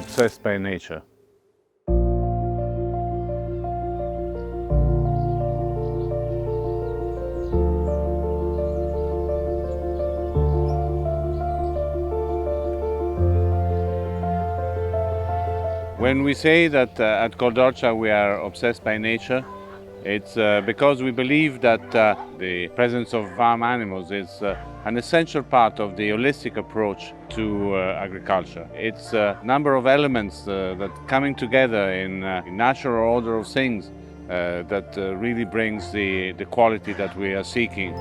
obsessed by nature. When we say that at Coldorcia we are obsessed by nature, it's because we believe that the presence of farm animals is an essential part of the holistic approach to agriculture. It's a number of elements that coming together in natural order of things that really brings the quality that we are seeking.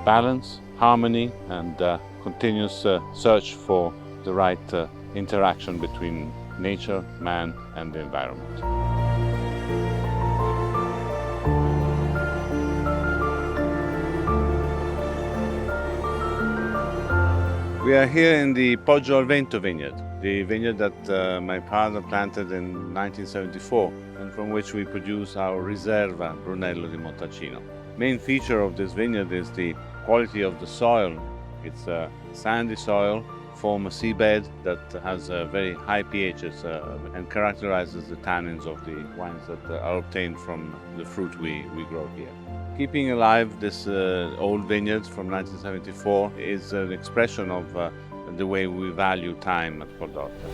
Balance, harmony, and continuous search for the right interaction between nature, man, and the environment. We are here in the Poggio al Vento vineyard, the vineyard that my father planted in 1974 and from which we produce our Riserva Brunello di Montalcino. Main feature of this vineyard is the quality of the soil. It's a sandy soil, form a seabed that has very high pHs and characterizes the tannins of the wines that are obtained from the fruit we grow here. Keeping alive this old vineyards from 1974 is an expression of the way we value time at Coldorcia.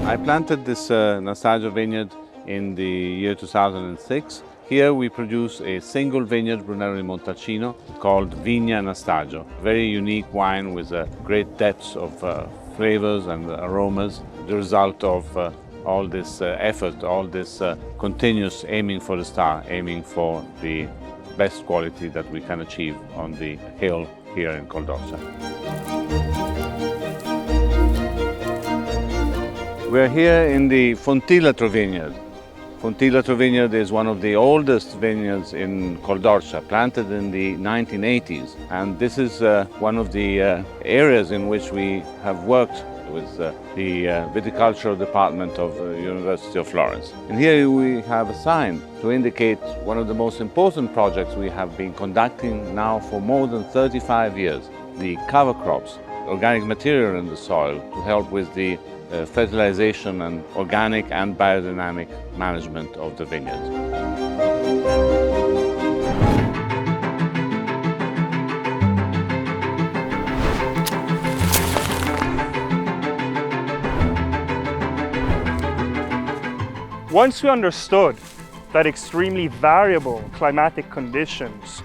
I planted this Nastagio vineyard in the year 2006. Here we produce a single vineyard Brunello di Montalcino called Vigna Nastagio. Very unique wine with great depths of flavors and aromas. The result of all this effort, all this continuous aiming for the star, aiming for the best quality that we can achieve on the hill here in Coldorcia. We're here in the Fontillatro vineyard. Fontillatro vineyard is one of the oldest vineyards in Coldorcia, planted in the 1980s. And this is one of the areas in which we have worked with the viticultural department of the University of Florence. And here we have a sign to indicate one of the most important projects we have been conducting now for more than 35 years, the cover crops, organic material in the soil to help with the fertilization and organic and biodynamic management of the vineyards. Once we understood that extremely variable climatic conditions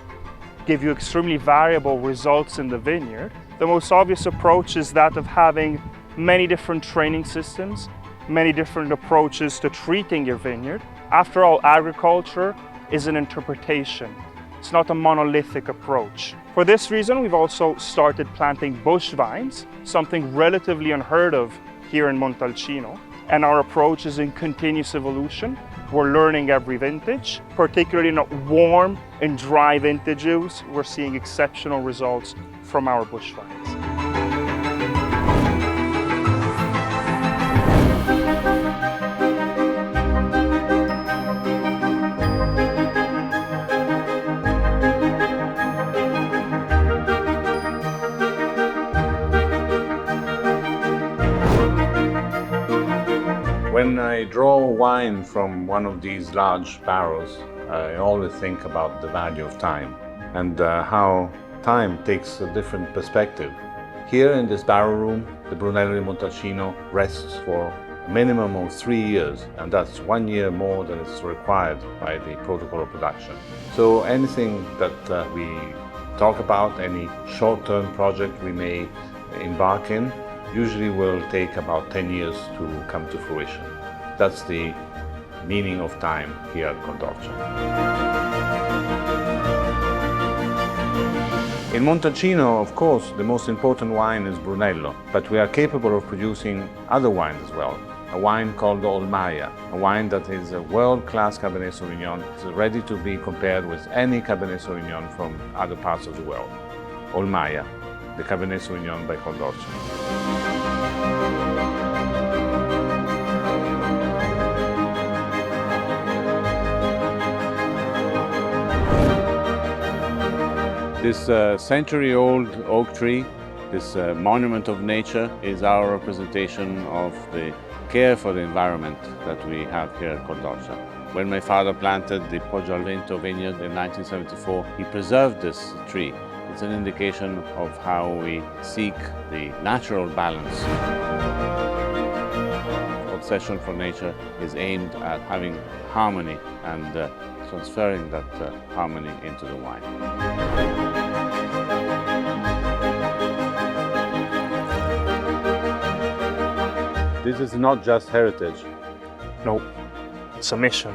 give you extremely variable results in the vineyard, the most obvious approach is that of having many different training systems, many different approaches to treating your vineyard. After all, agriculture is an interpretation. It's not a monolithic approach. For this reason, we've also started planting bush vines, something relatively unheard of here in Montalcino. And our approach is in continuous evolution. We're learning every vintage, particularly in warm and dry vintages. We're seeing exceptional results from our bush vines. When I draw wine from one of these large barrels, I always think about the value of time and how time takes a different perspective. Here in this barrel room, the Brunello di Montalcino rests for a minimum of 3 years, and that's 1 year more than is required by the protocol of production. So anything that we talk about, any short-term project we may embark in, usually will take about 10 years to come to fruition. That's the meaning of time here at Coldorcia. In Montalcino, of course, the most important wine is Brunello, but we are capable of producing other wines as well. A wine called Olmaia, a wine that is a world-class Cabernet Sauvignon. It's ready to be compared with any Cabernet Sauvignon from other parts of the world. Olmaia, the Cabernet Sauvignon by Coldorcia. This century-old oak tree, this monument of nature, is our representation of the care for the environment that we have here at Orcia. When my father planted the Poggio al Vento vineyard in 1974, he preserved this tree. It's an indication of how we seek the natural balance. Obsession for nature is aimed at having harmony and transferring that harmony into the wine. This is not just heritage. No, it's a mission.